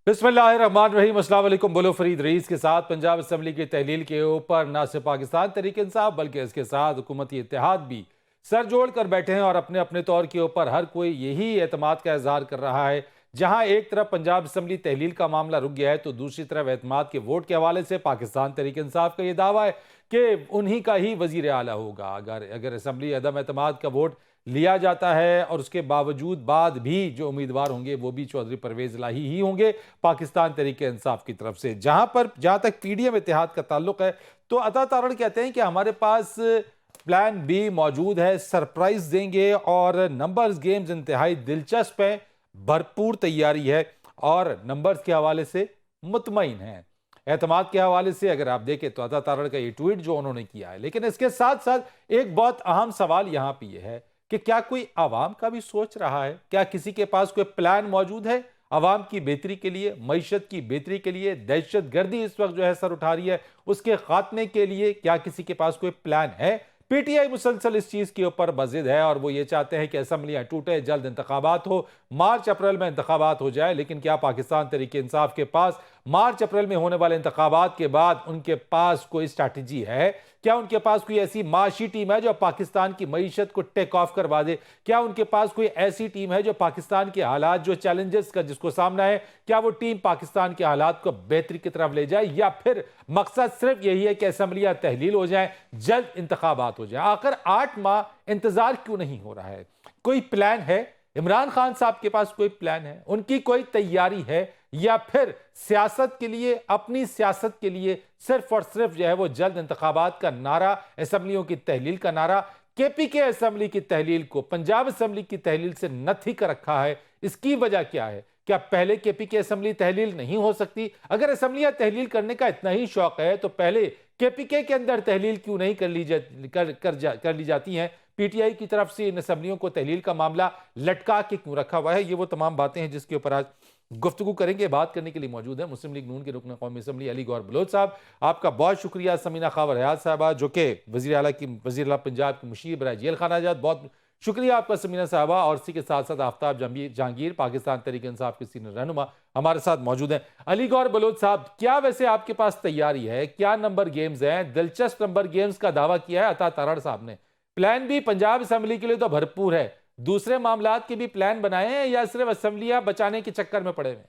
बिस्मिल्लाहिर्रहमानिर्रहीम। अस्सलाम वालेकुम। बोलो फरीद रईस के साथ पंजाब असम्बली की तहलील के ऊपर न सिर्फ पाकिस्तान तहरीक इंसाफ बल्कि इसके साथ हुकूमती इत्तेहाद भी सर जोड़ कर बैठे हैं और अपने अपने तौर के ऊपर हर कोई यही एतमाद का इजहार कर रहा है। जहां एक तरफ पंजाब असम्बली तहलील का मामला रुक गया है तो दूसरी तरफ एतमाद के वोट के हवाले से पाकिस्तान तहरीक इंसाफ का यह दावा है कि उन्हीं का ही वजीर आला होगा। अगर अगर असम्बली अदम एतमाद का वोट लिया जाता है और उसके बावजूद बाद भी जो उम्मीदवार होंगे वो भी चौधरी परवेज इलाही ही होंगे पाकिस्तान तहरीक इंसाफ की तरफ से। जहां तक पीडीएम इत्तेहाद का ताल्लुक है तो अता तारण कहते हैं कि हमारे पास प्लान बी मौजूद है, सरप्राइज देंगे और नंबर्स गेम्स इंतहाई दिलचस्प है, भरपूर तैयारी है और नंबर्स के हवाले से मुतमईन है। एतमाद के हवाले से अगर आप देखें तो अता तारण का ये ट्वीट जो उन्होंने किया है, लेकिन इसके साथ साथ एक बहुत अहम सवाल यहां पर यह है कि क्या कोई आवाम का भी सोच रहा है? क्या किसी के पास कोई प्लान मौजूद है आवाम की बेहतरी के लिए, मईशत की बेहतरी के लिए? दहशत गर्दी इस वक्त जो है सर उठा रही है, उसके खात्मे के लिए क्या किसी के पास कोई प्लान है? पीटीआई मुसलसल इस चीज के ऊपर बजिद है और वो ये चाहते हैं कि असम्बलियां टूटे, जल्द इंतखाबात हो, मार्च अप्रैल में इंतखाबात हो जाए। लेकिन क्या पाकिस्तान तहरीक इंसाफ के पास मार्च अप्रैल में होने वाले इंतखाबात के बाद उनके पास कोई स्ट्रैटेजी है? क्या उनके पास कोई ऐसी माशी टीम है जो पाकिस्तान की मईशत को टेक ऑफ करवा दे? क्या उनके पास कोई ऐसी टीम है जो पाकिस्तान के हालात, जो चैलेंजेस का जिसको सामना है, क्या वो टीम पाकिस्तान के हालात को बेहतरी की तरफ ले जाए? या फिर मकसद सिर्फ यही है कि असम्बलियां तहलील हो जाए, जल्द इंतखाबात हो जाए? आखिर 8 माह इंतजार क्यों नहीं हो रहा है? कोई प्लान है? इमरान खान साहब के पास कोई प्लान है? उनकी कोई तैयारी है? या फिर सियासत के लिए, अपनी सियासत के लिए सिर्फ और सिर्फ जो है वो जल्द इंतखाबात का नारा, असम्बलियों की तहलील का नारा, केपीके असम्बली की तहलील को पंजाब असम्बली की तहलील से नथी कर रखा है? इसकी वजह क्या है? क्या पहले केपीके असम्बली तहलील नहीं हो सकती? अगर असम्बलियां तहलील करने का इतना ही शौक है तो पहले केपीके के अंदर तहलील क्यों नहीं कर ली जाती हैं? पीटीआई की तरफ से इन असम्बलियों को तहलील का मामला लटका के क्यों रखा हुआ है? ये वो तमाम बातें हैं जिसके ऊपर आज गुफ्तगू करेंगे। बात करने के लिए मौजूद है मुस्लिम लीग नून के रुकन कौमी असम्बली अली गौहर बलोच साहब। आपका बहुत शुक्रिया। समीना खावर हयात साहबा जो कि वज़ीर आला पंजाब की मुशीर बराए जेल खाना आजाद, बहुत शुक्रिया आपका समीना साहबा। और इसी के साथ साथ आफ्ताब जहांगीर पाकिस्तान तहरीक इंसाफ के सीनियर रहनुमा हमारे साथ मौजूद हैं। अली गौहर बलोच साहब, क्या वैसे आपके पास तैयारी है? क्या नंबर गेम्स हैं? दिलचस्प नंबर गेम्स का दावा किया है अता तारण साहब ने। प्लान भी पंजाब असम्बली के लिए तो भरपूर है, दूसरे मामलात के भी प्लान बनाए हैं या सिर्फ असम्बलियां बचाने के चक्कर में पड़े हुए?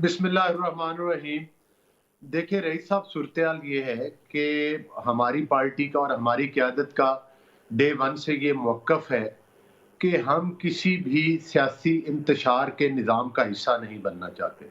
बिस्मिल्लाहिर्रहमानिर्रहीम। देखिए रईस साहब, सूरत हाल ये है कि हमारी पार्टी का और हमारी क़यादत का डे वन से ये मौक़िफ़ है कि हम किसी भी सियासी इंतशार के निज़ाम का हिस्सा नहीं बनना चाहते।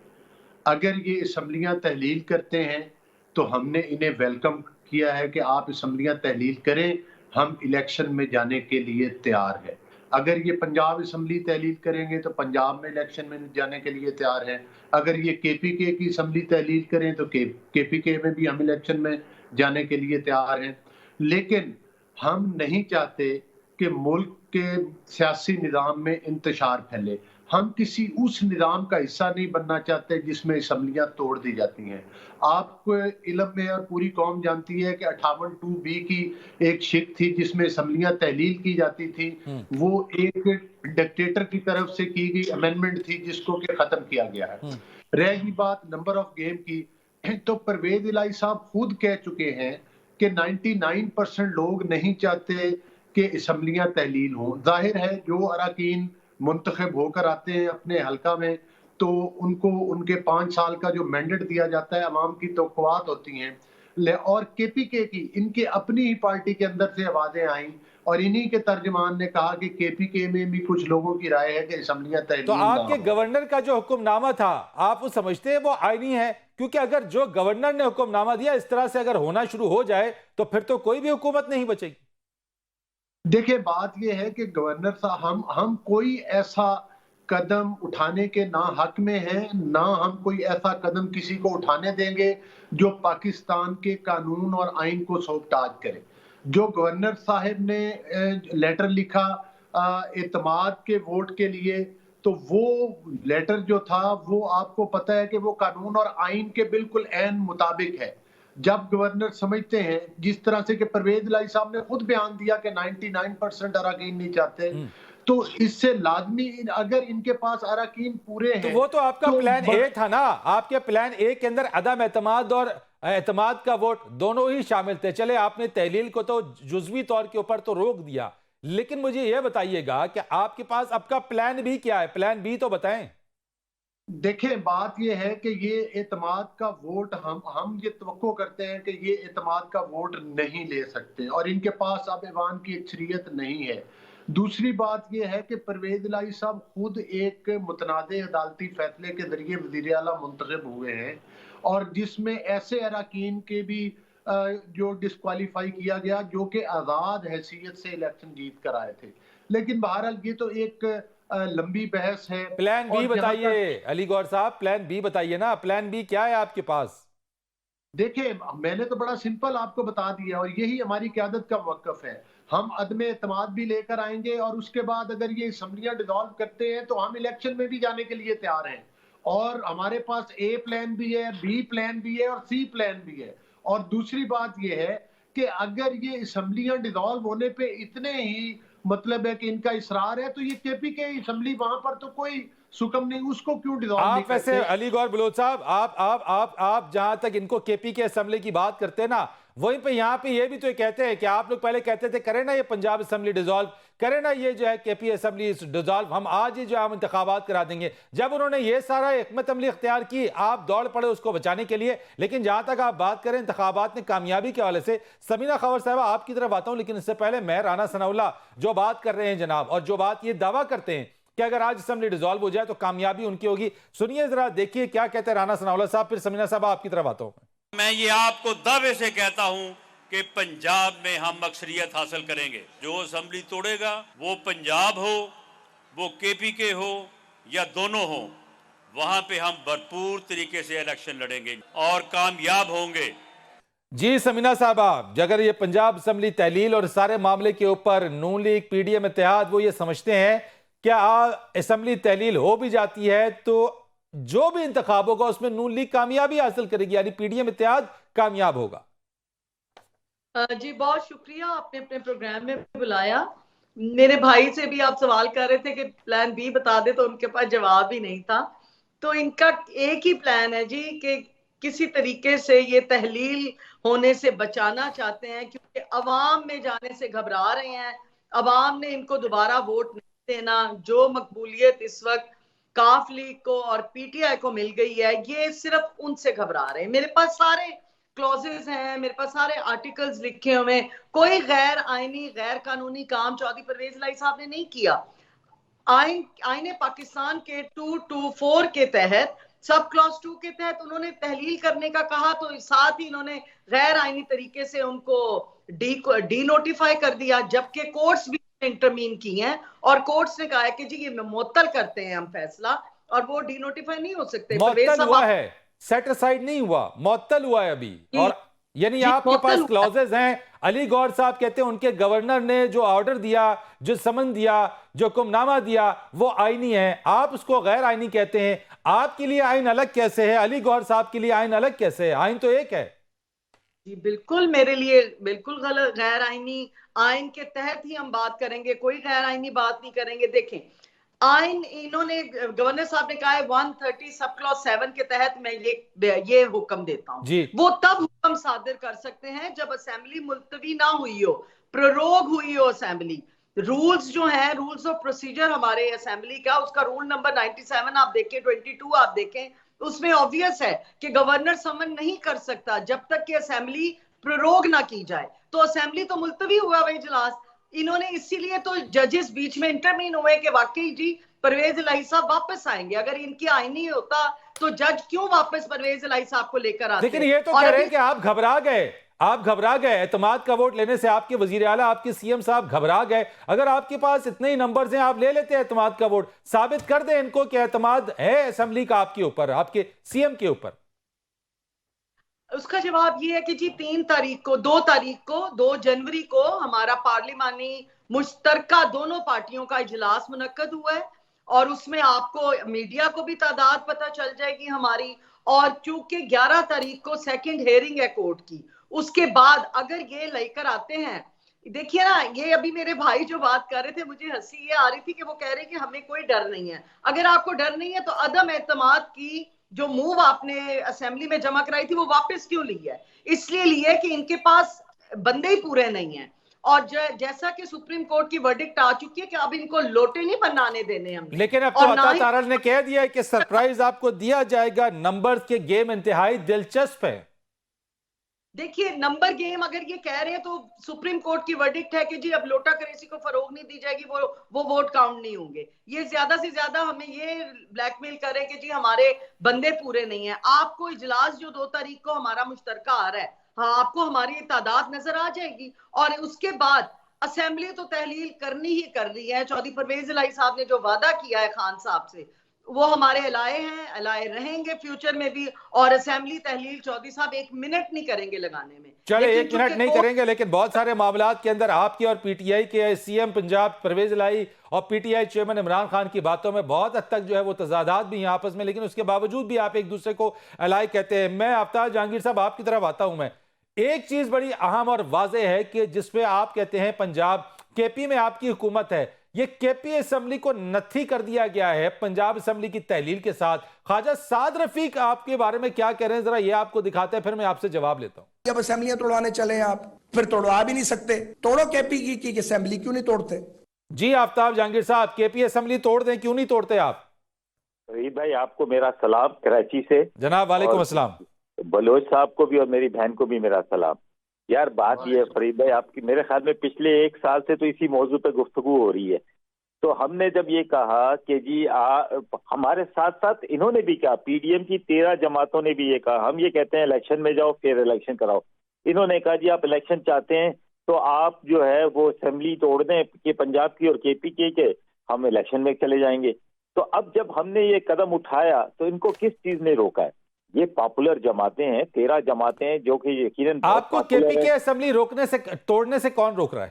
अगर ये असम्बलियां तहलील करते हैं तो हमने इन्हें वेलकम किया है कि आप असम्बलियां तहलील करें, हम इलेक्शन में जाने के लिए तैयार हैं। अगर ये पंजाब असम्बली तहलील करेंगे तो पंजाब में इलेक्शन में जाने के लिए तैयार हैं। अगर ये केपीके की असम्बली तहलील करें तो केपीके में भी हम इलेक्शन में जाने के लिए तैयार हैं। लेकिन हम नहीं चाहते कि मुल्क के सियासी निज़ाम में इंतशार फैले। हम किसी उस निज़ाम का हिस्सा नहीं बनना चाहते जिसमें असम्बलियां तोड़ दी जाती हैं। आपको इल्म में और पूरी कौम जानती है कि 58(2)B की एक शिक थी जिसमें असम्बलियां तहलील की जाती थी। वो एक डिक्टेटर की तरफ से की गई अमेंडमेंट थी जिसको कि खत्म किया गया है। रहेगी बात नंबर ऑफ गेम की, तो परवेज इलाही साहब खुद कह चुके हैं कि 99% लोग नहीं चाहते कि असम्बलियां तहलील हों। जाहिर है जो अरकान मुंतखब होकर आते हैं अपने हल्का में तो उनको उनके 5 साल का जो मैंडेट दिया जाता है, अवाम की तवक्कुआत होती हैं। और केपीके की इनके अपनी ही पार्टी के अंदर से आवाजें आई और इन्हीं के तर्जमान ने कहा कि केपीके में भी कुछ लोगों की राय है कि असम्बलियां तो तहलील ना आपके हो। गवर्नर का जो हुक्मनामा था, आप वो समझते हैं वो आईनी है? क्योंकि अगर जो गवर्नर ने हुक्मनामा दिया इस तरह से अगर होना शुरू हो जाए तो फिर तो कोई भी हुकूमत नहीं बचेगी। देखिए बात यह है कि गवर्नर साहब, हम कोई ऐसा कदम उठाने के ना हक में हैं, ना हम कोई ऐसा कदम किसी को उठाने देंगे जो पाकिस्तान के कानून और आइन को सोगटाज करे। जो गवर्नर साहब ने लेटर लिखा एतमाद के वोट के लिए, तो वो लेटर जो था वो आपको पता है कि वो कानून और आइन के बिल्कुल ऐन मुताबिक है। जब गवर्नर समझते हैं, जिस तरह से कि परवेज इलाही साहब ने खुद बयान दिया कि 99% अरकान नहीं चाहते, तो इससे लाजमी अगर इनके पास अरकान पूरे तो हैं वो तो आपका तो प्लान ए था ना, आपके प्लान ए के अंदर अदम एतमाद और एतमाद का वोट दोनों ही शामिल थे। चले आपने तहलील को तो जुज़वी तौर के ऊपर तो रोक दिया, लेकिन मुझे यह बताइएगा कि आपके पास आपका प्लान बी क्या है? प्लान बी तो बताएं। देखें, बात यह है कि ये एतमाद का वोट हम ये तवक्को करते हैं कि ये एतमाद का वोट नहीं ले सकते और इनके पास अब ऐवान की अक्सरियत नहीं है। दूसरी बात यह है कि परवेज इलाही साहब खुद एक मुतनादे अदालती फैसले के जरिए वज़ीर आला मुंतखब हुए हैं और जिसमें ऐसे अरकान के भी जो डिस्क्वालीफाई किया गया जो कि आज़ाद हैसियत से इलेक्शन जीत कर आए थे। लेकिन बहरहाल ये तो एक लंबी बहस है। प्लान बी और जहां बताइए तक अली गौर साहब, प्लान बी बताइए ना, प्लान बी क्या है आपके पास? देखिए, मैंने तो बड़ा सिंपल आपको बता दिया और यही हमारी क़यादत का मौक़िफ़ है। हम अदम एतमाद भी लेकर आएंगे और उसके बाद अगर ये असम्बलियां डिसॉल्व करते हैं तो हम इलेक्शन में भी जाने के लिए तैयार हैं और हमारे पास ए प्लान भी है, बी प्लान भी है और सी प्लान भी है। और दूसरी बात यह है कि अगर ये असम्बलियां डिसॉल्व होने पे इतने ही मतलब है कि इनका इसरार है तो ये केपी के असम्बली वहां पर तो कोई सुकम नहीं, उसको क्यों डिसॉल्व नहीं आप वैसे करते? अली गौर बलोच साहब, आप जहां तक इनको केपी के असेंबली की बात करते हैं ना, वहीं पे यहां पे ये भी तो कहते हैं कि आप लोग पहले कहते थे करें ना ये पंजाब असेंबली डिसॉल्व, करें ना ये जो है केपी असेंबली डिसॉल्व, हम आज ही जो हम इंतखाबात करा देंगे। जब उन्होंने ये सारा हिकमत अमली इख्तियार की, आप दौड़ पड़े उसको बचाने के लिए। लेकिन जहां तक आप बात करें इंतखाबात में कामयाबी के हवाले से, समीना खवर साहब आपकी तरफ आता हूं, लेकिन इससे पहले मैं राना सनाउल्लाह जो बात कर रहे हैं जनाब, और जो बात ये दावा करते हैं कि अगर आज असेंबली डिसॉल्व हो जाए तो कामयाबी उनकी होगी, सुनिए जरा, देखिए क्या कहते हैं राना सनाउल्लाह साहब, फिर समीना साहब आपकी तरफ आता हूं। मैं ये आपको दावे से कहता हूं कि पंजाब में हम अक्सरियत हासिल करेंगे। जो असेंबली तोड़ेगा वो पंजाब हो, वो केपीके हो या दोनों हो, वहां पे हम भरपूर तरीके से इलेक्शन लड़ेंगे और कामयाब होंगे। जी समीना साहबा, अगर ये पंजाब असेंबली तहलील और सारे मामले के ऊपर नून लीग पीडीएम इत्तेहाद वो ये समझते हैं क्या असेंबली तहलील हो भी जाती है तो जो भी इंतखाब होगा उसमें नून लीग कामयाबी हासिल करेगी, यानी पीडीएम इत्तेहाद कामयाब होगा? जी बहुत शुक्रिया, आपने अपने प्रोग्राम में बुलाया। मेरे भाई से भी आप सवाल कर रहे थे कि प्लान बी बता दे, तो उनके पास जवाब ही नहीं था। तो इनका एक ही प्लान है जी कि किसी तरीके से ये तहलील होने से बचाना चाहते हैं, क्योंकि अवाम में जाने से घबरा रहे हैं। अवाम ने इनको दोबारा वोट नहीं देना। जो मकबूलियत इस वक्त काफ लीग को और पीटीआई को मिल गई है, ये सिर्फ उनसे घबरा रहे हैं। मेरे पास सारे क्लॉजेस हैं, मेरे पास सारे आर्टिकल्स लिखे हुए हैं। कोई गैर आईनी गैर कानूनी काम चौधरी परवेज इलाही साहब ने नहीं किया। आईने पाकिस्तान के 224 के तहत, सब क्लॉज 2 के तहत उन्होंने तहलील करने का कहा, तो साथ ही इन्होंने गैर आईनी तरीके से उनको डी नोटिफाई कर दिया, जबकि कोर्ट्स भी इंटरमीन की हैं और कोर्ट्स ने कहा है कि जी ये मुअत्तल करते हैं हम फैसला, और वो डी नोटिफाई नहीं हो सकते। मुअत्तल हुआ है, सेट असाइड नहीं हुआ, मुअत्तल हुआ है अभी। और यानी आपके पास क्लॉजेज हैं। अली गौर साहब कहते हैं उनके गवर्नर ने जो ऑर्डर दिया, जो समन दिया, जो हुक्मनामा दिया, वो आईनी है, आप उसको गैर आईनी कहते हैं। आपके लिए आइन अलग कैसे है, अली गौर साहब के लिए आइन अलग कैसे है? आइन तो एक है जी। बिल्कुल, मेरे लिए बिल्कुल गलत, गैर आईनी आइन के तहत ही हम बात करेंगे, कोई गैर आईनी बात नहीं करेंगे। देखें, आइन इन्होंने, गवर्नर साहब ने कहा है 130 सब क्लॉज 7 के तहत मैं ये हुक्म देता हूं। वो तब हुक्म सादिर कर सकते हैं जब असेंबली मुलतवी ना हुई हो, प्रोरोग हुई हो असेंबली। रूल्स जो है, रूल्स ऑफ प्रोसीजर हमारे असेंबली का, उसका रूल नंबर 97 आप देखें, 22 आप देखें, उसमें ऑब्वियस है कि गवर्नर समन नहीं कर सकता जब तक कि असेंबली प्रोरोग ना की जाए। तो असेंबली तो मुलतवी हुआ वही इजलास। इन्होंने इसीलिए तो जजेस बीच में इंटरमीन हुए कि वाकई जी परवेज इलाही साहब वापस आएंगे। अगर इनकी आईनी होता तो जज क्यों वापस परवेज इलाही साहब को लेकर आते? लेकिन ये तो कह रहे हैं कि आप घबरा गए, आप घबरा गए एतमाद का वोट लेने से। आपके वजीर आला, आपके सीएम साहब घबरा गए। अगर आपके पास इतने ही नंबर्स हैं, आप ले लेते हैं एतमाद का वोट, साबित कर दें इनको कि एतमाद है असेंबली का आपके ऊपर, आपके सीएम के ऊपर। उसका जवाब ये है कि जी 3 तारीख को, 2 जनवरी को हमारा पार्लिमानी मुश्तरका दोनों पार्टियों का इजलास मुनक्कद हुआ है और उसमें आपको मीडिया को भी तादाद पता चल जाएगी हमारी। और चूंकि 11 तारीख को सेकंड हेयरिंग है कोर्ट की, उसके बाद अगर ये लेकर आते हैं देखिए ना, ये अभी मेरे भाई जो बात कर रहे थे, मुझे हंसी ये आ रही थी कि वो कह रहे कि हमें कोई डर नहीं है। अगर आपको डर नहीं है तो अदम एतमाद की जो मूव आपने असेंबली में जमा कराई थी वो वापस क्यों ली है? इसलिए ली है कि इनके पास बंदे ही पूरे नहीं है। और जैसा कि सुप्रीम कोर्ट की वर्डिक्ट आ चुकी है कि अब इनको लोटे नहीं बनाने देने हमने। लेकिन अब तो और ना अता ही तारड़ ने कह दिया है कि सरप्राइज आपको दिया जाएगा, नंबर्स के गेम इंतहाई दिलचस्प है। देखिए, नंबर गेम अगर ये कह रहे हैं तो सुप्रीम कोर्ट की वर्डिक्ट है कि जी अब लोटा करेंसी को फरोग नहीं दी जाएगी, वो वोट काउंट नहीं होंगे। ये ज्यादा से ज्यादा हमें ये ब्लैकमेल करे कि जी हमारे बंदे पूरे नहीं है। आपको इजलास जो 2 तारीख को हमारा मुश्तरका आ रहा है, हाँ, आपको हमारी तादाद नजर आ जाएगी। और उसके बाद असेंबली तो तहलील करनी ही कर रही है। चौधरी परवेज इलाही साहब ने जो वादा किया है खान साहब से, वो हमारे अलाए हैं, अलाए रहेंगे फ्यूचर में भी। और असेंबली तहलील चौधरी साहब 1 मिनट नहीं करेंगे लगाने में। चले लेकिन 1 मिनट नहीं करेंगे, लेकिन बहुत सारे मामलात के अंदर आपकी और पीटीआई के सीएम पंजाब परवेज इलाही और पीटीआई चेयरमैन इमरान खान की बातों में बहुत हद तक जो है वो तजादात भी हैं आपस में, लेकिन उसके बावजूद भी आप एक दूसरे को अलाई कहते हैं। मैं आफ्ताब जहांगीर साहब आपकी तरफ आता हूं। मैं एक चीज बड़ी अहम और वाज़ेह है कि जिसपे आप कहते हैं पंजाब केपी में आपकी हुकूमत है, ये केपी असेंबली को नथी कर दिया गया है पंजाब असेंबली की तहलील के साथ। ख्वाजा साद रफीक आपके बारे में क्या कह रहे हैं, जरा ये आपको दिखाते हैं, फिर मैं आपसे जवाब लेता हूं। जब असेंबलियां तोड़वाने चले आप, फिर तोड़वा भी नहीं सकते, तोड़ो केपी की असेंबली, क्यों नहीं तोड़ते? जी आफ्ताब जहांगीर साहब, केपी असेंबली तोड़ दें, क्यों नहीं तोड़ते आप? फरीद भाई, आपको मेरा सलाम कराची से। जनाब वालेकुम अस्सलाम। बलोच साहब को भी और मेरी बहन को भी मेरा सलाम। यार बात ये है फरीद भाई, आपकी मेरे ख्याल में पिछले 1 साल से तो इसी मौजू पे गुफ्तगू हो रही है। तो हमने जब ये कहा कि जी हमारे साथ साथ इन्होंने भी कहा, पीडीएम की 13 जमातों ने भी ये कहा, हम ये कहते हैं इलेक्शन में जाओ फिर इलेक्शन कराओ। इन्होंने कहा जी आप इलेक्शन चाहते हैं तो आप जो है वो असेंबली तोड़ दें कि पंजाब की और केपी के हम इलेक्शन में चले जाएंगे। तो अब जब हमने ये कदम उठाया तो इनको किस चीज ने रोका है? ये पॉपुलर जमातें हैं, 13 जमातें हैं जो कि यकीनन आपको केपी के असेंबली रोकने से, तोड़ने से कौन रोक रहा है?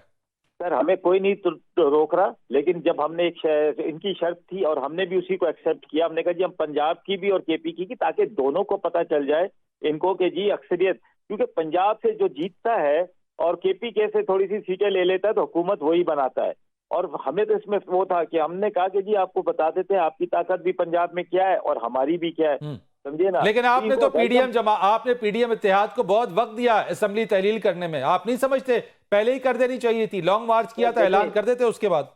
सर हमें कोई नहीं तो रोक रहा, लेकिन जब हमने इनकी शर्त थी और हमने भी उसी को एक्सेप्ट किया। हमने कहा जी हम पंजाब की भी और केपी की ताकि दोनों को पता चल जाए इनको कि जी अक्सरियत, क्योंकि पंजाब से जो जीतता है और केपी के से थोड़ी सी सीटें ले लेता है तो हुकूमत वही बनाता है। और हमें तो इसमें वो था कि हमने कहा कि जी आपको बता देते हैं आपकी ताकत भी पंजाब में क्या है और हमारी भी क्या है, समझिए ना। लेकिन आपने तो आपने पीडीएम इत्तेहाद को बहुत वक्त दिया असेंबली तहलील करने में, आप नहीं समझते पहले ही कर देनी चाहिए थी? लॉन्ग मार्च किया था, ऐलान कर देते उसके बाद।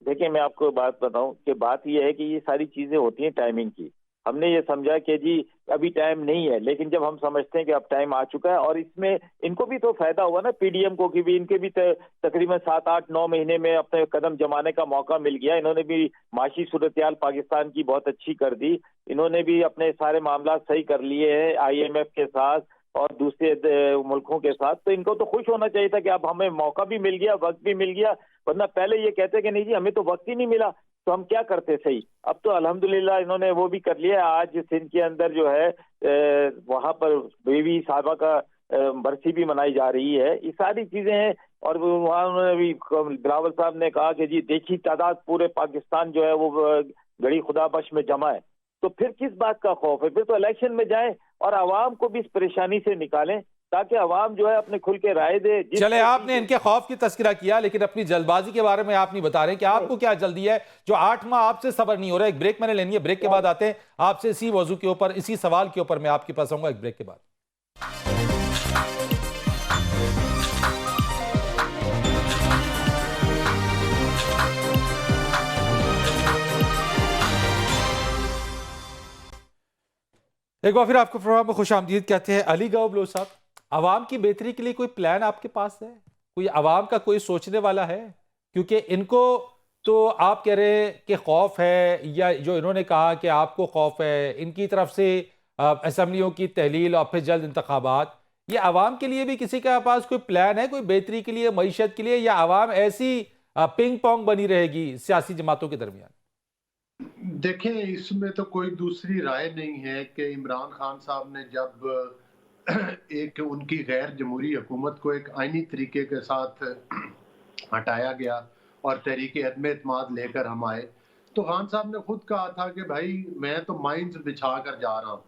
देखिए मैं आपको बात बताऊं कि बात यह है कि ये सारी चीजें होती हैं टाइमिंग की। हमने ये समझा कि जी अभी टाइम नहीं है, लेकिन जब हम समझते हैं कि अब टाइम आ चुका है और इसमें इनको भी तो फायदा हुआ ना, पीडीएम को, कि भी इनके भी तकरीबन 7, 8, 9 महीने में अपने कदम जमाने का मौका मिल गया। इन्होंने भी माशी सूरत-ए-हाल पाकिस्तान की बहुत अच्छी कर दी, इन्होंने भी अपने सारे मामला सही कर लिए हैं IMF के साथ और दूसरे मुल्कों के साथ। तो इनको तो खुश होना चाहिए था कि अब हमें मौका भी मिल गया, वक्त भी मिल गया, वरना पहले ये कहते कि नहीं जी हमें तो वक्त ही नहीं मिला तो हम क्या करते सही। अब तो अल्हम्दुलिल्लाह इन्होंने वो भी कर लिया। आज सिंध के अंदर जो है वहां पर बेबी साहबा का बरसी भी मनाई जा रही है। ये सारी चीजें हैं। और वहाँ उन्होंने भी, बिलावल साहब ने कहा कि जी देखी तादाद पूरे पाकिस्तान जो है वो गड़ी खुदाबश में जमा है, तो फिर किस बात का खौफ है? फिर तो इलेक्शन में जाएं और आवाम को भी इस परेशानी से निकालें ताकि आवाम जो है अपने खुल के राय दे। चले आपने इनके खौफ की तस्करा किया, लेकिन अपनी जल्दबाजी के बारे में आप नहीं बता रहे कि आपको क्या जल्दी है जो 8 माह आपसे सब्र नहीं हो रहा। एक ब्रेक मैंने लेनी है, ब्रेक के बाद आते हैं आपसे इसी मौजू के ऊपर, इसी सवाल के ऊपर मैं आपके पास आऊंगा एक ब्रेक के बाद। एक बार फिर आपको प्रोग्राम में खुश आमदीद कहते हैं। अली गौ बलोच साहब, आवाम की बेहतरी के लिए कोई प्लान आपके पास है? कोई आवाम का कोई सोचने वाला है? क्योंकि इनको तो आप कह रहे हैं कि खौफ है, या जो इन्होंने कहा कि आपको खौफ है, इनकी तरफ से असेंबलियों की तहलील और फिर जल्द इंतखाबात, ये आवाम के लिए भी किसी के पास कोई प्लान है, कोई बेहतरी के लिए, मईशत के लिए, या आवाम ऐसी पिंग पोंग बनी रहेगी सियासी जमातों के दरमियान? देखें, इसमें तो कोई दूसरी राय नहीं है कि इमरान खान साहब ने जब एक उनकी गैर जमहूरी हुकूमत को एक आईनी तरीके के साथ हटाया गया और तहरीक अदम एतमाद लेकर हम आए, तो खान साहब ने खुद कहा था कि भाई मैं तो माइंस बिछा कर जा रहा हूँ।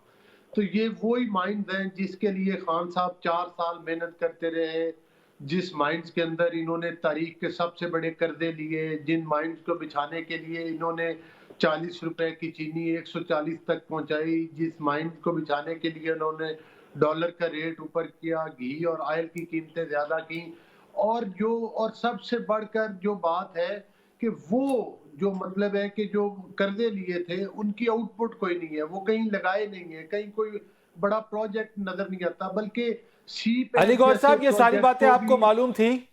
तो ये वही माइंस हैं जिसके लिए खान साहब 4 साल मेहनत करते रहे, जिस माइंस के अंदर इन्होंने तारीख के सबसे बड़े कर्जे लिए, जिन माइंस को बिछाने के लिए इन्होंने 40 रुपए की चीनी 140 तक पहुंचाई, जिस माइंस को बिछाने के लिए उन्होंने डॉलर का रेट ऊपर किया, घी और ऑयल की कीमतें ज्यादा की, और सबसे बढ़कर जो बात है कि वो जो मतलब है कि जो कर्जे लिए थे उनकी आउटपुट कोई नहीं है, वो कहीं लगाए नहीं है, कहीं कोई बड़ा प्रोजेक्ट नजर नहीं आता, बल्कि अली गौहर साहब, ये सारी बातें आपको मालूम थी?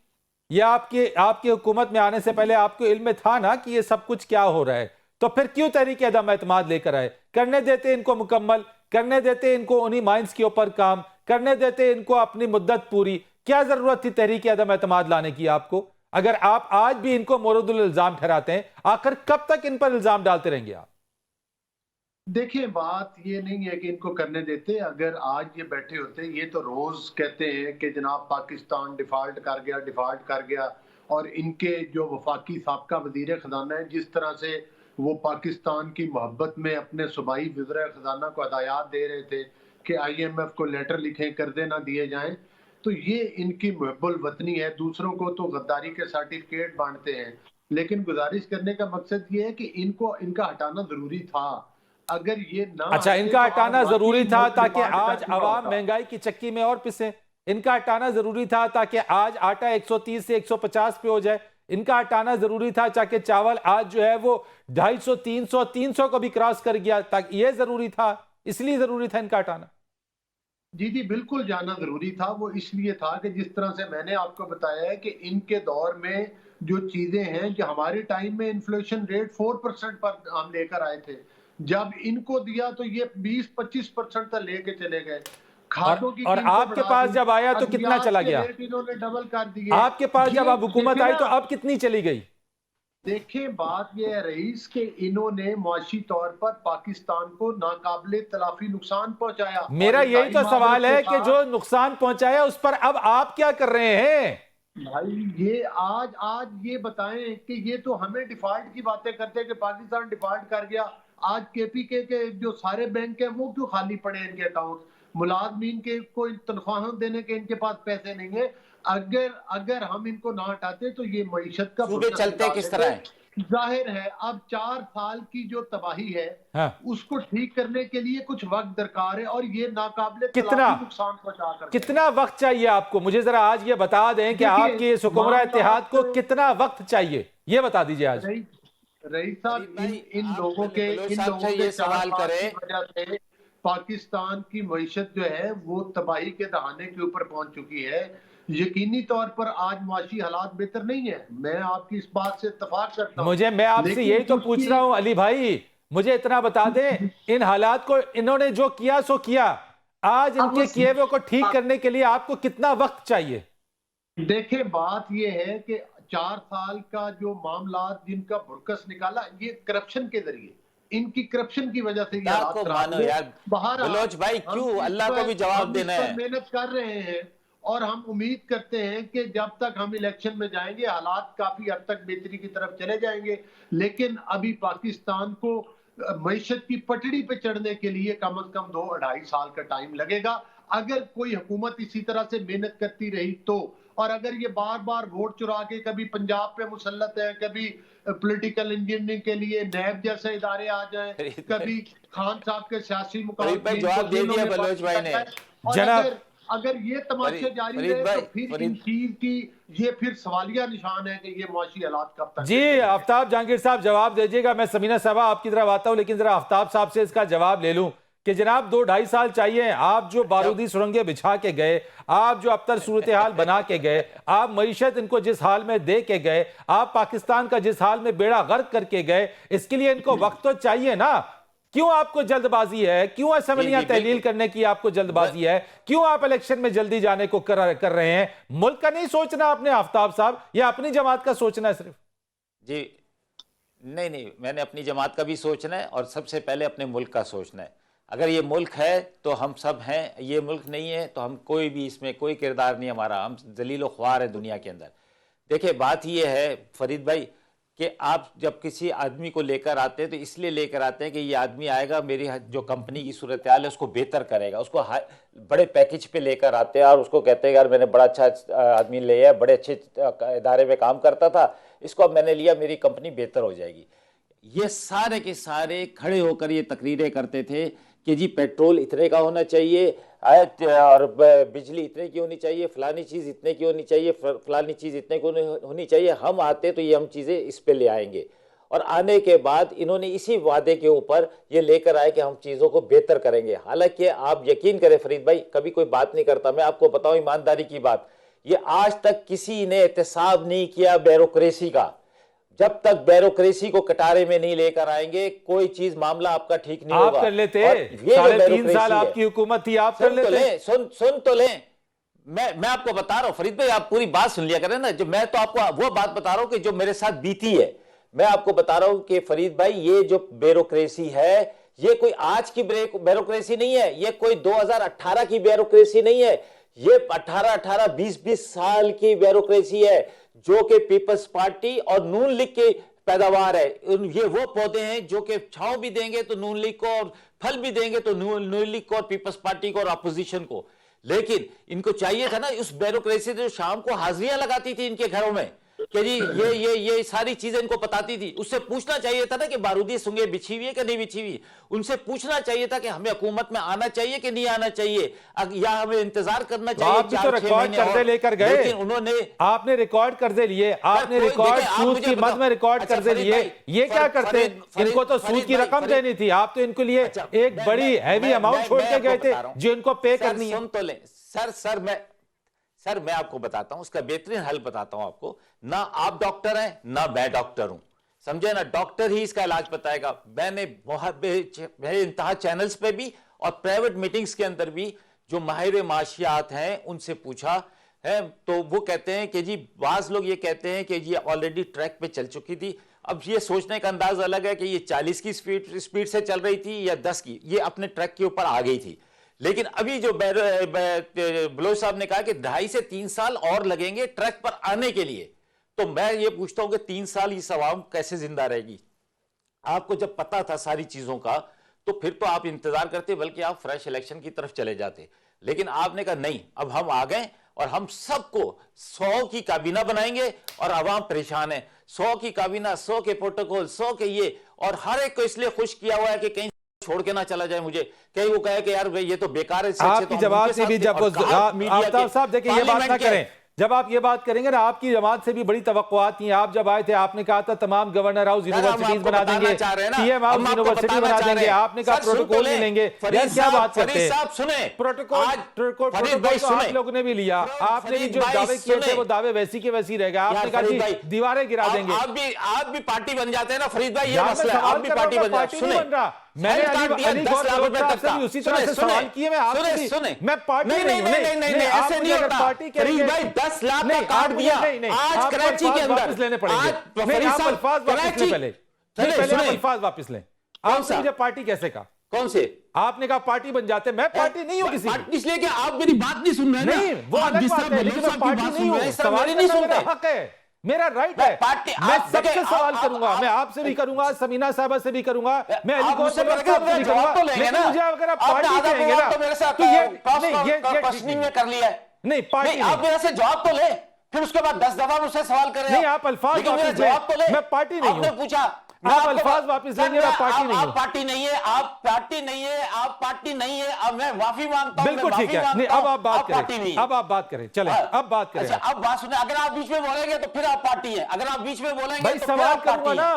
या आपकी हुकूमत में आने से पहले आपको इल्म में था ना कि ये सब कुछ क्या हो रहा है? तो फिर क्यों तहरीक अदम एतमाद लेकर आए? करने देते इनको मुकम्मल, करने देते इनको उन्हीं माइंस के ऊपर काम, करने देते इनको अपनी मुद्दत पूरी। क्या जरूरत थी तहरीक अदम एतमाद लाने की आपको? अगर आप आज भी इनको मोरदुल इल्जाम ठहराते हैं, आखिर कब तक इन पर इल्जाम डालते रहेंगे आप? देखिए, बात ये नहीं है कि इनको करने देते। अगर आज ये बैठे होते, ये तो रोज कहते हैं कि जनाब पाकिस्तान डिफॉल्ट कर गया, और इनके जो वफाकी साबका वजीर खजाना है, जिस तरह से वो पाकिस्तान की मोहब्बत में अपने सूबाई वज़ीर खजाना को हदायत दे रहे थे कि IMF को लेटर लिखें, कर्जे ना दिए जाएं, तो ये इनकी मुहब्बुल वतनी है। दूसरों को तो गद्दारी के सर्टिफिकेट बांटते हैं, लेकिन गुजारिश करने का मकसद ये है कि इनका हटाना जरूरी था। अगर ये ना अच्छा, इनका हटाना जरूरी था ताकि आज आवाम महंगाई की चक्की में और पिसे। इनका हटाना जरूरी था ताकि आज आटा 130 से 150 पे हो जाए। इनका हटाना जरूरी था ताकि चावल आज जो है वो 250, 300 को भी क्रॉस कर गया, ताकि ये जरूरी था, इसलिए जरूरी था इनका हटाना। जी, बिल्कुल जाना जरूरी था। वो इसलिए था कि जिस तरह से मैंने आपको बताया है कि इनके दौर में जो चीजें हैं, जो हमारे टाइम में इन्फ्लेशन रेट 4% पर हम लेकर आए थे, जब इनको दिया तो ये 20-25% तक लेके चले गए। खादों की और आपके पास जब आया तो कितना चला गया? इन्होंने डबल कर दिए। आपके पास जब अब हुकूमत आई तो अब कितनी चली गई? देखें, बात यह है रईस कि इन्होंने मुआशी तौर पर पाकिस्तान को नाकाबिले तलाफी नुकसान पहुंचाया। मेरा यही तो सवाल है कि जो नुकसान पहुंचाया उस पर अब आप क्या कर रहे हैं? भाई, ये आज ये बताएं कि ये तो हमें डिफॉल्ट की बातें करते हैं कि पाकिस्तान डिफॉल्ट कर गया। आज KPK के जो सारे बैंक हैं वो क्यों खाली पड़े हैं इनके अकाउंट? मुलाजमीन के कोई तनख्वाह देने के इनके पास पैसे नहीं है। अगर हम इनको ना हटाते तो ये मईशत का सूबे चलते किस तरह है? जाहिर है अब 4 साल की जो तबाही है, हाँ। उसको ठीक करने के लिए कुछ वक्त दरकार है, और ये नाकाबिले कितना नुकसान पहुंचा कर कितना वक्त चाहिए आपको? मुझे जरा आज ये बता दें कि आपके इस हुक्मरान इत्तेहाद को कितना वक्त चाहिए, ये बता दीजिए आज। रईस साहब, इन लोगों के ये सवाल करें, वजह से पाकिस्तान की मईशत जो है वो तबाही के दहाने के ऊपर पहुंच चुकी है। यकीनी तौर पर आज माशी हालात बेहतर नहीं है, मैं आपकी इस बात से इत्तेफाक करता हूं। मैं आपसे यही तो पूछ रहा हूं अली भाई, मुझे इतना बता दें, इन हालात को इन्होंने जो किया सो किया, आज इनके किए हुए को ठीक करने के लिए आपको कितना वक्त चाहिए? देखें, बात यह है कि 4 साल का जो मामला जिनका भुरकस निकाला, ये करप्शन के जरिए, इनकी करप्शन की वजह से बलोच भाई, क्यों अल्लाह को भी जवाब देना है। मेहनत कर रहे हैं और हम उम्मीद करते हैं कि जब तक हम इलेक्शन में जाएंगे हालात काफी हद तक बेहतरी की तरफ चले जाएंगे। लेकिन अभी पाकिस्तान को मईशत की पटड़ी पे चढ़ने के लिए कम से कम 2-2.5 साल का टाइम लगेगा, अगर कोई हुकूमत इसी तरह से मेहनत करती रही तो। और अगर ये बार बार वोट चुरा के कभी पंजाब पे मुसल्लत है, कभी पॉलिटिकल इंजीनियरिंग के लिए नैब जैसे इदारे आ जाएं, कभी खान साहब के सियासी मुकाबले, जवाब दे दिया बलोच भाई ने। जनाब, अगर ये तमाशे जारी रहे तो फिर इन चीज की ये फिर सवालिया निशान है कि ये मुआशी हालात कब तक। जी आफ्ताब जहांगीर साहब जवाब दीजिएगा। मैं समीना साहबा आपकी तरफ आता हूं, लेकिन जरा आफ्ताब साहब से इसका जवाब ले लूं कि जनाब 2-2.5 साल चाहिए। आप जो बारूदी सुरंगें बिछा के गए, आप जो अब तक सूरत हाल बना के गए, आप मईशत इनको जिस हाल में दे के गए, आप पाकिस्तान का जिस हाल में बेड़ा गर्क करके गए, इसके लिए इनको वक्त तो चाहिए ना। क्यों आपको जल्दबाजी है? क्यों असेंबलियां तहलील करने की आपको जल्दबाजी है? क्यों आप इलेक्शन में जल्दी जाने को कर रहे हैं? मुल्क का नहीं सोचना आपने आफ्ताब साहब, या अपनी जमात का सोचना है सिर्फ? जी नहीं, मैंने अपनी जमात का भी सोचना है और सबसे पहले अपने मुल्क का सोचना है। अगर ये मुल्क है तो हम सब हैं, ये मुल्क नहीं है तो हम कोई भी इसमें कोई किरदार नहीं हमारा, हम जलील ख्वार है दुनिया के अंदर। देखिए बात ये है फरीद भाई कि आप जब किसी आदमी को लेकर आते हैं तो इसलिए लेकर आते हैं कि ये आदमी आएगा, मेरी जो कंपनी की सूरत हाल है उसको बेहतर करेगा, उसको बड़े पैकेज पे लेकर आते हैं और उसको कहते हैं यार मैंने बड़ा अच्छा आदमी लिया है, बड़े अच्छे इदारे में काम करता था, इसको अब मैंने लिया, मेरी कंपनी बेहतर हो जाएगी। ये सारे के सारे खड़े होकर ये तकरीरें करते थे कि जी पेट्रोल इतने का होना चाहिए और बिजली इतने की होनी चाहिए, फलानी चीज़ इतने की होनी चाहिए, फलानी चीज़ इतने की होनी चाहिए, हम आते तो ये हम चीज़ें इस पे ले आएंगे। और आने के बाद इन्होंने इसी वादे के ऊपर ये लेकर आए कि हम चीज़ों को बेहतर करेंगे। हालांकि आप यकीन करें फरीद भाई, कभी कोई बात नहीं करता, मैं आपको बताऊं ईमानदारी की बात, ये आज तक किसी ने एहतसाब नहीं किया ब्यूरोक्रेसी का। जब तक ब्यूरोक्रेसी को कटारे में नहीं लेकर आएंगे कोई चीज मामला आपका ठीक नहीं होगा। आप कर लेते, 3.5 साल आपकी हुकूमत थी, आप कर लेते। सुन तो लें, मैं आपको बता रहा हूं फरीद भाई, आप पूरी बात सुन लिया करें ना। जो मैं तो आपको वो बात बता रहा हूं कि जो मेरे साथ बीती है, मैं आपको बता रहा हूं कि फरीद भाई ये जो ब्यूरोक्रेसी है ये कोई आज की ब्यूरोक्रेसी नहीं है, ये कोई 2018 की ब्यूरोक्रेसी नहीं है, ये 18 20 साल की ब्यूरोक्रेसी है जो कि पीपल्स पार्टी और नून लीग की पैदावार है। ये वो पौधे हैं जो कि छांव भी देंगे तो नून लीग को और फल भी देंगे तो नून लीग को और पीपल्स पार्टी को और अपोजिशन को। लेकिन इनको चाहिए था ना उस ब्यूरोक्रेसी जो शाम को हाजिरियां लगाती थी इनके घरों में कि जी ये सारी चीजें इनको बताती थी, उससे पूछना चाहिए था ना कि बारूदी सुंगे बिछी हुई है कि नहीं बिछी हुई, उनसे पूछना चाहिए था कि हमें हुकूमत में आना चाहिए कि नहीं आना चाहिए, या हमें इंतजार करना चाहिए। आप भी तो रिकॉर्ड कर्जे लेकर गए, लेकिन उन्होंने, आपने रिकॉर्ड कर्जे लिए, आपने रिकॉर्ड सूद की मद में रिकॉर्ड कर्जे लिए, ये क्या करते? इनको तो सूद की रकम देनी थी, आप तो इनको लिए एक बड़ी हैवी अमाउंट छोड़ के गए थे जो इनको पे करनी है। सुन तो ले सर, मैं आपको बताता हूं, उसका बेहतरीन हल बताता हूं आपको। ना आप डॉक्टर हैं ना मैं डॉक्टर हूं, समझे ना, डॉक्टर ही इसका इलाज बताएगा। मैंने मेरे इंतहा चैनल्स पे भी और प्राइवेट मीटिंग्स के अंदर भी जो माहिर माशियात हैं उनसे पूछा है, तो वो कहते हैं कि जी बाज लोग ये कहते हैं कि ये ऑलरेडी ट्रैक पे चल चुकी थी। अब ये सोचने का अंदाज अलग है कि ये 40 की स्पीड से चल रही थी या 10 की, ये अपने ट्रैक के ऊपर आ गई थी। लेकिन अभी जो बलोच साहब ने कहा कि 2.5 से 3 साल और लगेंगे ट्रैक पर आने के लिए, तो मैं ये पूछता हूं कि 3 साल ये अवाम कैसे जिंदा रहेगी? आपको जब पता था सारी चीजों का तो फिर तो आप इंतजार करते, बल्कि आप फ्रेश इलेक्शन की तरफ चले जाते। लेकिन आपने कहा नहीं, अब हम आ गए और हम सबको 100 की काबीना बनाएंगे और अवाम परेशान है। 100 की काबीना, 100 के प्रोटोकॉल, 100 के ये, और हर एक को इसलिए खुश किया हुआ है कि कहीं छोड़ के ना चला जाए मुझे, कहीं वो कहे कि यार भाई ये तो बेकार है। आपकी जमात से भी जब आफ्ताब साहब देखिए ये बात ना करें, जब आप ये बात करेंगे ना, आपकी जमात से भी बड़ी तवक्कुआत थी। आप जब आए थे आपने कहा था तमाम गवर्नर हाउस यूनिवर्सिटीज बना देंगे, सीएम हाउस यूनिवर्सिटी बना देंगे, आपने कहा प्रोटोकॉल नहीं लेंगे। यार क्या बात करते हैं? प्रोटोकॉल आप लोगों ने भी लिया, आपने भी जो दावे किए थे वो दावे वैसी के वैसी रह गए। आपने कहा जी दीवारें गिरा देंगे। आप भी पार्टी बन जाते हैं ना फरीद भाई, ये मसला है, आप भी पार्टी बन जाते। मैंने अली गौर साहब से भी उसी तरह से सवाल किए, मैं आपसे मैं पार्टी नहीं हूं। नहीं ऐसे नहीं होता पार्टी के फरीद भाई, 10 लाख का कार्ड दिया आज कराची के अंदर, वापस लेने पड़ेंगे। आप अल्फाज वापस लें, पहले आप अल्फाज वापस लें। आपसे मुझे पार्टी कैसे कहा? कौन से? आपने कहा पार्टी बन जाते, मैं पार्टी नहीं हूं किसी की। इसलिए कि आप मेरी बात नहीं सुन रहे हैं। नहीं वो अलग बात है, लेकिन मैं पार्टी नहीं हूं। सवाल नहीं सुनते, हक है, मेरा राइट है। मैं सबसे सवाल करूंगा, मैं आपसे भी करूंगा, समीना साहब से भी करूंगा, मैं अली गौर साहब से भी करूंगा। लेकिन मुझे अगर आप पार्टी कहेंगे ना तो ये क्वेश्चनिंग में कर लिया है। नहीं पार्टी, आप मेरे से जवाब तो ले, फिर उसके बाद 10 दफा मुझसे सवाल करें। नहीं आप अल्फाज वापस जवाब तो ले। मैं पार्टी नहीं हूं। आपने पूछा आप अल्फाज वापस लेंगे, मैं पार्टी नहीं हूं। आप पार्टी नहीं है, आप पार्टी नहीं है, आप पार्टी नहीं है। अब मैं माफी मांगता हूं। बिल्कुल ठीक है, नहीं अब आप बात करें, अब आप बात करें, चलें अब बात करें। अच्छा अब बात सुने, अगर आप बीच में बोलेंगे तो फिर आप पार्टी है, अगर आप बीच में बोलेंगे भाई तो सवाल करूंगा ना,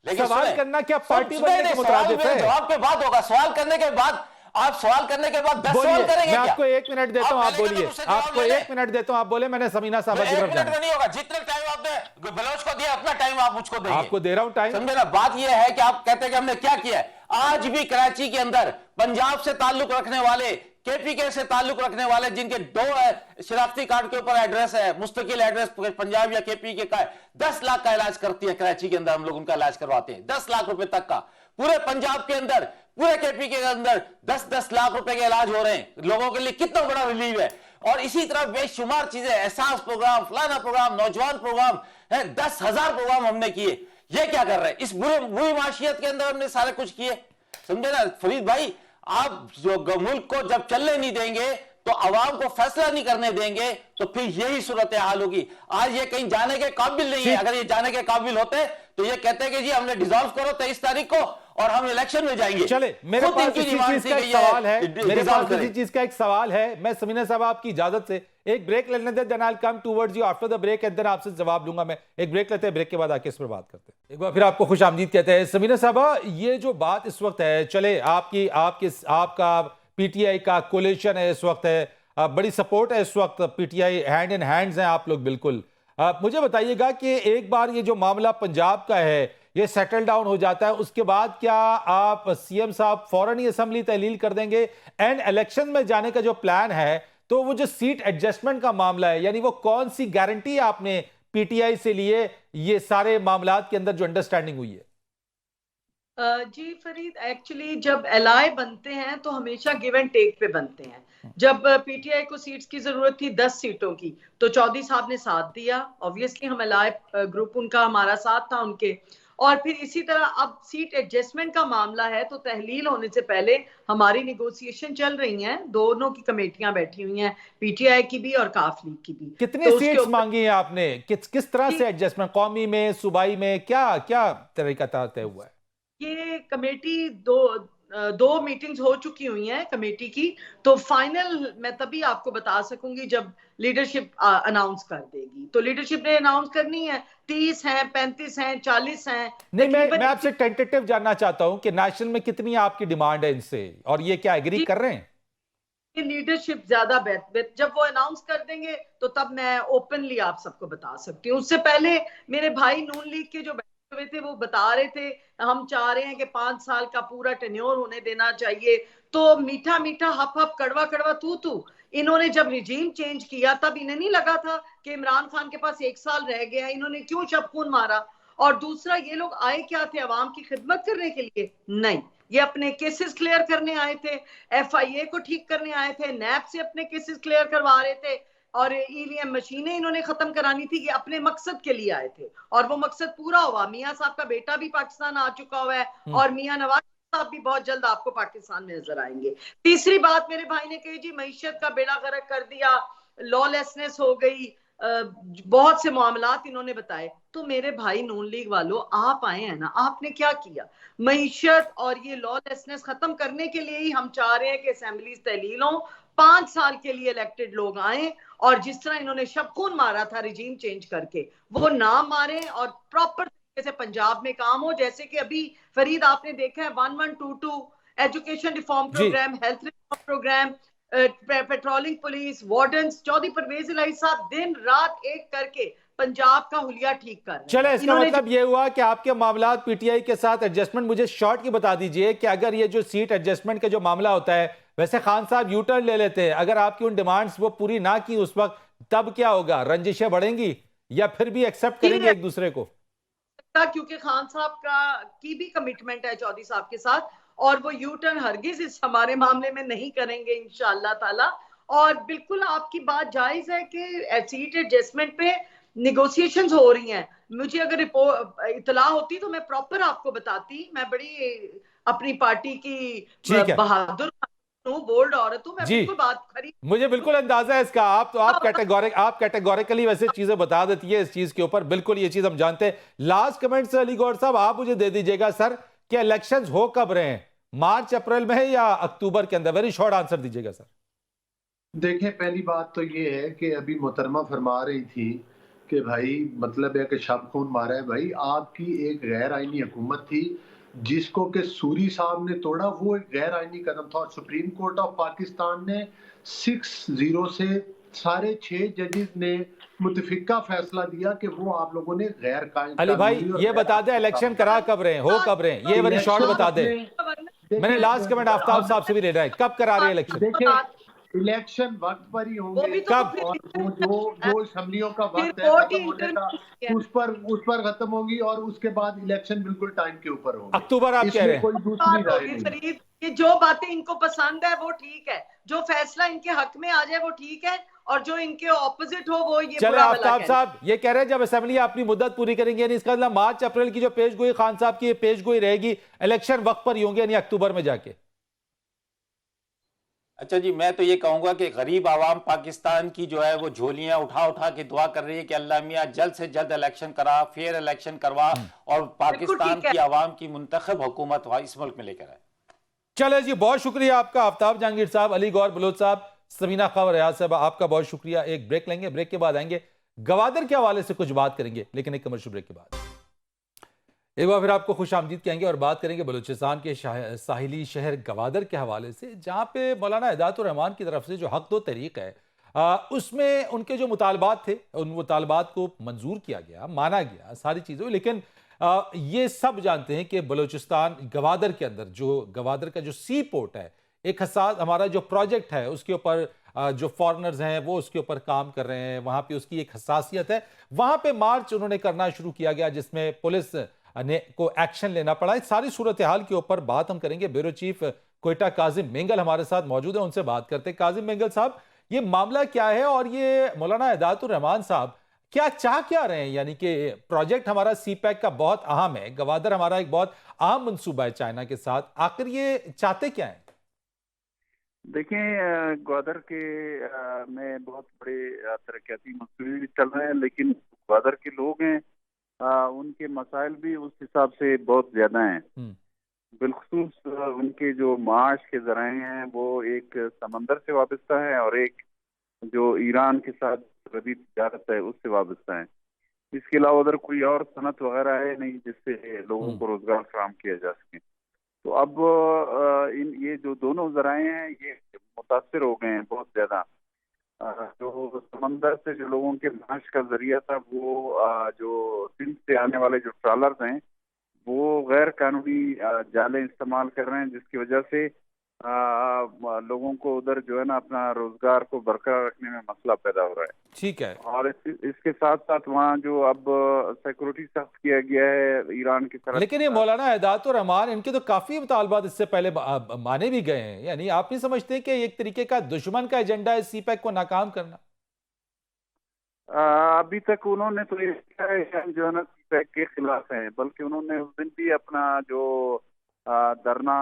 सवाल करना क्या पार्टी बनने के मुताबिक है? जवाब के बाद होगा, सवाल करने के बाद आप सवाल करने के बाद 10 सवाल करेंगे। मैं आपको 1 मिनट देता हूं, आप बोलिए। आपको 1 मिनट देता हूं, आप बोले। मैंने समीना साहब की तरफ जाना नहीं होगा, जितना टाइम आपने बलोच को दिया उतना टाइम आप मुझको देंगे। आपको दे रहा हूं टाइम। समझे ना, बात यह है कि आप कहते हैं कि हमने क्या किया है। आज भी कराची के अंदर पंजाब से ताल्लुक रखने वाले, केपीके से ताल्लुक रखने वाले, जिनके 2 शनाख्ती कार्ड के ऊपर एड्रेस है, मुस्तकिल एड्रेस पंजाब या केपीके का है, 10 लाख का इलाज करती है कराची के अंदर। हम लोग उनका इलाज करवाते हैं 10 लाख रुपए तक का। पूरे पंजाब के अंदर, पूरे केपीके के अंदर 10-10 लाख रुपए के इलाज हो रहे हैं। लोगों के लिए कितना बड़ा रिलीफ है। और इसी तरह बेशुमार चीजें, एहसास प्रोग्राम, फलाना प्रोग्राम, नौजवान प्रोग्राम है, 10,000 प्रोग्राम हमने किए। ये क्या कर रहे हैं? इस बुरी माशियत के अंदर हमने सारा कुछ किए, समझे ना फरीद भाई। आप जो मुल्क को जब चलने नहीं देंगे तो अवाम को फैसला नहीं करने देंगे, तो फिर यही सूरत हाल होगी। आज ये कहीं जाने के काबिल नहीं है। अगर ये जाने के काबिल होते तो ये कहते हैं कि जी हमने डिसॉल्व करो 23 तारीख को और हम इलेक्शन में जाएंगे। चले, मेरे पास इसी चीज का एक सवाल है, मेरे पास इसी चीज का एक सवाल है। मैं समीना साहब आपकी इजाजत से एक ब्रेक लेने दें, then I will come towards you after the break and then आपसे जवाब लूंगा मैं। एक ब्रेक लेते हैं, ब्रेक के बाद आके इस पर बात करते हैं। एक बार फिर आपको खुशामदीद कहते हैं। समीना साहबा, ये जो बात इस वक्त है, चले आपका पीटीआई का कोलिशन है इस वक्त, है बड़ी सपोर्ट है इस वक्त, पीटीआई हैंड इन हैंड्स हैं आप लोग बिल्कुल। मुझे बताइएगा कि एक बार ये जो मामला पंजाब का है ये सेटल डाउन हो जाता है, उसके बाद क्या आप सीएम साहब फौरन ही असेंबली तहलील कर देंगे? एंड इलेक्शन में जाने का जो प्लान है, तो वो जो सीट एडजस्टमेंट का मामला है, यानी वो कौन सी गारंटी आपने पीटीआई से लिए ये सारे मामलात के अंदर जो अंडरस्टैंडिंग हुई है? जी फरीद, एक्चुअली जब एलआई बनते हैं तो हमेशा गिव एंड टेक पे बनते हैं। जब पीटीआई को सीट्स की जरूरत थी 10 सीटों की, तो चौधरी साहब ने साथ दिया। ऑब्वियसली हम एलआई ग्रुप, उनका हमारा साथ था उनके। और फिर इसी तरह अब सीट एडजस्टमेंट का मामला है, तो तहलील होने से पहले हमारी निगोशिएशन चल रही हैं, दोनों की कमेटियां बैठी हुई हैं, पीटीआई की भी और काफ लीग की भी। कितने सीट्स मांगी हैं आपने? किस तरह से एडजस्टमेंट, कौमी में, सूबाई में, क्या तरीका तय हुआ है? ये कमेटी दो मीटिंग्स हो चुकी हुई हैं कमेटी की, तो फाइनल मैं तभी आपको बता सकूंगी जब लीडरशिप अनाउंस कर देगी। तो लीडरशिप ने अनाउंस करनी है, 30 हैं, 35 हैं, 40 हैं। नहीं, मैं आपसे टेंटेटिव जानना चाहता हूं कि नेशनल में कितनी आपकी डिमांड है इनसे, और ये क्या एग्री कर रहे हैं? लीडरशिप ज्यादा बेहतर, जब वो अनाउंस कर देंगे तो तब मैं ओपनली आप सबको बता सकती हूँ। उससे पहले मेरे भाई नून लीग के जो हुए थे वो बता रहे थे हम चाह रहे हैं कि 5 साल का पूरा टेन्योर होने देना चाहिए। तो मीठा मीठा हप हप कड़वा कड़वा तू तू, इन्होंने जब रिजीम चेंज किया तब इन्हें नहीं लगा था कि इमरान खान के पास 1 साल रह गया, इन्होंने क्यों शबखून मारा? और दूसरा, ये लोग आए क्या थे? अवाम की खिदमत करने के लिए? नहीं, ये अपने केसेस क्लियर करने आए थे, एफआईए को ठीक करने आए थे, नैब से अपने केसेस क्लियर करवा रहे थे, और ईवीएम मशीनें इन्होंने खत्म करानी थी। ये अपने मकसद के लिए आए थे और वो मकसद पूरा हुआ। मियां साहब का बेटा भी पाकिस्तान आ चुका हुआ है और मियां नवाज साहब भी बहुत जल्द आपको पाकिस्तान में नजर आएंगे। तीसरी बात मेरे भाई ने कही, जी मईशत का बेड़ा गर्क कर दिया, लॉलेसनेस हो गई, बहुत से मामलात इन्होंने बताए। तो मेरे भाई नून लीग वालों, आप आए हैं ना, आपने क्या किया? मईशत और ये लॉलेसनेस खत्म करने के लिए ही हम चाह रहे हैं कि असेंबलीज तहलील हो, 5 साल के लिए इलेक्टेड लोग आए और जिस तरह इन्होंने शबखून मारा था रिजीम चेंज करके, वो ना मारे और प्रॉपर तरीके से पंजाब में काम हो। जैसे कि अभी फरीद आपने देखा है 1122 education reform programme, health reform programme, patrolling police, wardens, Chaudhry Pervaiz Elahi sahab दिन रात एक करके पंजाब का हुलिया ठीक कर रहे हैं। चले, इसका मतलब ये हुआ कि आपके मामला पीटीआई के साथ एडजस्टमेंट, मुझे शॉर्ट की बता दीजिए कि अगर ये जो सीट एडजस्टमेंट का जो मामला होता है, वैसे खान साहब यू टर्न ले लेते हैं, अगर आपकी उन डिमांड्स वो पूरी ना की उस वक्त, तब क्या होगा? रंजिशें बढ़ेंगी या फिर भी एक्सेप्ट करेंगे एक दूसरे को? क्योंकि खान साहब की भी कमिटमेंट है चौधरी साहब के साथ, और वो यू टर्न हरगिज इस हमारे मामले में नहीं करेंगे इंशाअल्लाह ताला। और बिल्कुल आपकी बात जायज है कि सीट एडजस्टमेंट पे निगोशिएशंस हो रही हैं। मुझे अगर इतला होती तो मैं प्रॉपर आपको बताती। मैं बड़ी अपनी पार्टी की बहादुर हूं, बोल्ड औरत हूं, मैं बिल्कुल बात खरी। मुझे बिल्कुल अंदाजा है इसका। आप कैटेगोरिकली वैसे चीजें बता देती है इस चीज के ऊपर, बिल्कुल ये चीज हम जानते हैं। लास्ट कमेंट से अली गौर साहब आप मुझे दे दीजिएगा सर कि इलेक्शंस हो कब रहे हैं, मार्च अप्रैल में है या अक्टूबर के अंदर? वेरी शॉर्ट आंसर दीजिएगा सर। देखिए, पहली बात तो ये है कि अभी मोहतरमा फरमा रही थी कि भाई मतलब है कि शबखून मारा है। भाई आपकी एक गैर आईनी हुकूमत थी जिसको कि सूरी साहब ने तोड़ा, वो एक गैर आईनी कदम था। और सुप्रीम कोर्ट ऑफ पाकिस्तान ने 6-0 से सारे 6 जजेस ने मुतफिका फैसला दिया कि वो आप लोगों ने गैर कानूनी। अली भाई ये बता दे इलेक्शन करा कब रहे हैं, हो कब रहे हैं, ये वेरी शॉर्ट बता दे। मैंने लास्ट कमेंट आफ्ताब साहब से भी ले रहा है, कब करा रहे हैं इलेक्शन? देखिए, इलेक्शन वक्त पर ही होंगे। कब? और वो जो असम्बलियों का वक्त है खत्म होने का, उस पर खत्म होगी और उसके बाद इलेक्शन बिल्कुल टाइम के ऊपर होंगे। अक्टूबर आप कह रहे हैं? कोई दूसरी राय नहीं। ये जो बातें इनको पसंद है वो ठीक है, जो फैसला इनके हक में आ जाए वो ठीक है, और जो इनके ऑपोजिट हो वो ये चले बुरा भला आफ्ताब कहें। साहब ये कह रहे हैं जब असेंबली अपनी मुद्दत पूरी करेंगे यानी इसका मतलब मार्च अप्रैल की जो पेशगोई खान साहब की पेशगोई रहेगी इलेक्शन वक्त पर ही होंगे यानी अक्टूबर में जाके। अच्छा जी, मैं तो ये कहूंगा कि गरीब आवाम पाकिस्तान की जो है वो झोलियां उठा उठा के दुआ कर रही है कि अल्लाह मियां जल्द से जल्द इलेक्शन करा, फेयर इलेक्शन करवा और पाकिस्तान की आवाम की मुंतखब हुकूमत इस मुल्क में लेकर आए। चले जी, बहुत शुक्रिया आपका आफ्ताब जहांगीर साहब, अली गौर बलोच साहब, समीना खान रियाज साहब, आपका बहुत शुक्रिया। एक ब्रेक लेंगे, ब्रेक के बाद आएंगे गवादर के हवाले से कुछ बात करेंगे, लेकिन एक कमर्शियल ब्रेक के बाद एक बार फिर आपको खुश आमदीद कहेंगे और बात करेंगे बलूचिस्तान के साहिली शहर गवादर के हवाले से, जहां पे मौलाना हिदायतुर रहमान की तरफ से जो हक दो तहरीक है उसमें उनके जो मुतालबात थे उन मुतालबात को मंजूर किया गया, माना गया सारी चीज़ों, लेकिन ये सब जानते हैं कि बलूचिस्तान गवादर के अंदर जो गवादर का जो सी पोर्ट है, एक हसास हमारा जो प्रोजेक्ट है उसके ऊपर जो फॉरेनर्स हैं वो उसके ऊपर काम कर रहे हैं, वहाँ पे उसकी एक हसासियत है। वहाँ पे मार्च उन्होंने करना शुरू किया गया जिसमें पुलिस ने को एक्शन लेना पड़ा। इस सारी सूरत हाल के ऊपर बात हम करेंगे। ब्यूरो चीफ कोयटा काजिम मेंगल हमारे साथ मौजूद है, उनसे बात करते हैं। काजिम मेंगल साहब, ये मामला क्या है और ये मौलाना हिदायतुर रहमान साहब क्या चाह क्या रहे हैं? यानी कि प्रोजेक्ट हमारा सी पैक का बहुत अहम है, गवादर हमारा एक बहुत अहम मंसूबा है चाइना के साथ, आखिर ये चाहते क्या है? देखें, ग्वादर के में बहुत बड़े तरक्याती मंसूबे भी चल रहे हैं, लेकिन ग्वादर के लोग हैं उनके मसाइल भी उस हिसाब से बहुत ज्यादा हैं। बिलखसूस उनके जो माश के जराए हैं वो एक समंदर से वाबस्ता है और एक जो ईरान के साथ रबी तिजारत है उससे वाबस्ता है। इसके अलावा उधर कोई और सनत वगैरह है नहीं जिससे लोगों को रोजगार फराहम किया जा सके। तो अब ये जो दोनों जराए हैं ये मुतासर हो गए हैं बहुत ज्यादा। जो समंदर से जो लोगों के माश का जरिया था वो जो सिंध से आने वाले जो ट्रॉलर्स हैं वो गैर कानूनी जालें इस्तेमाल कर रहे हैं, जिसकी वजह से लोगों को उधर जो है ना अपना रोजगार को बरकरार रखने में मसला पैदा हो रहा है। ठीक है। और इसके साथ साथ वहाँ जो अब सिक्योरिटी सख्त किया गया है ईरान की तरफ। लेकिन ये मौलाना हिदायतुर रहमान इनके तो काफी मुतालबात इससे पहले माने भी गए हैं, यानी आप नहीं समझते कि एक तरीके का दुश्मन का एजेंडा है सी पैक को नाकाम करना? अभी तक उन्होंने तो जो है ना सी पैक के खिलाफ है, बल्कि उन्होंने उस दिन भी अपना जो धरना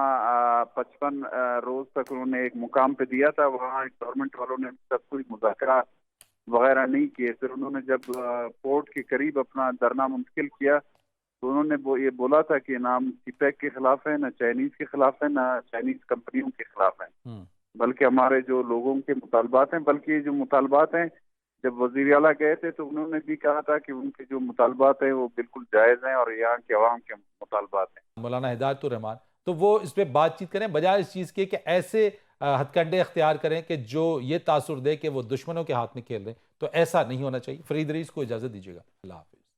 55 रोज तक उन्होंने एक मुकाम पे दिया था, वहाँ गवर्नमेंट वालों ने सब कोई मुज़ाकरा वगैरह नहीं किए। फिर उन्होंने जब पोर्ट के करीब अपना धरना मुंतकिल किया तो उन्होंने ये बोला था कि ना हम सी पैक के खिलाफ है, ना चाइनीज के खिलाफ है, ना चाइनीज कंपनियों के खिलाफ है, बल्कि हमारे जो लोगों के मुतालबात हैं। बल्कि ये जो मुतालबात हैं जब वजीर आला गए थे तो उन्होंने भी कहा था कि उनके जो मुतालबात हैं वो बिल्कुल जायज़ हैं और यहाँ के अवाम के मुतालबात हैं। मौलाना हिदायतुर रहमान तो वो इस पर बातचीत करें बजाय इस चीज़ के कि ऐसे हथकंडे अख्तियार करें कि जो ये तासुर दे कि वो दुश्मनों के हाथ में खेल रहे हैं, तो ऐसा नहीं होना चाहिए। फरीद रईस को इजाज़त दीजिएगा। अल्लाह हाफ़िज़।